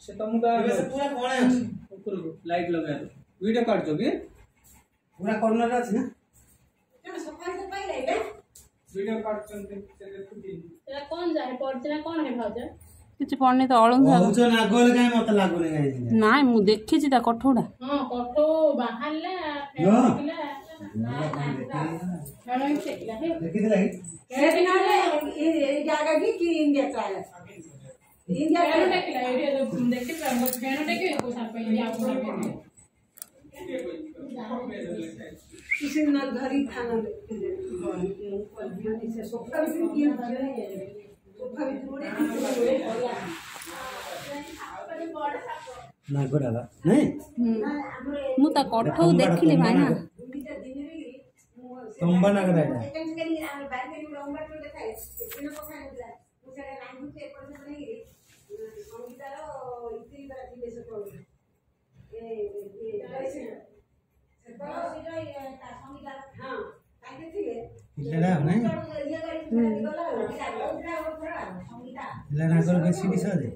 से तुमका पूरा कोणे अछि ऊपर को लाइट लगा दो वीडियो काट दो के पूरा कॉर्नर अछि ना केना सफाई से पाई ले वीडियो काट चंदे से देखुती तेरा कौन जाय पड़छना कौन है भाउजा किछि पढ़ने तो अलंघा बहुत नागोल काई मत लागुने गाई नाय मु देखि छि ता कठोडा हां कठो बाहरला फेकिला हेलो फेकिला हे देखि दिला के दिनाले ए जागा भी कि इंडिया ट्रायल इंडिया ट्रायल फेकिला एरिया जो देखि हम फेनो देखि को साथ पे आप किसी न घरी खाना से सोफा भी किया नागोडा नहीं मु ता कठौ देखिले भाई ना तंबा नागरा इलेडा नहीं इलेडा नागोल बेसी दिसा दे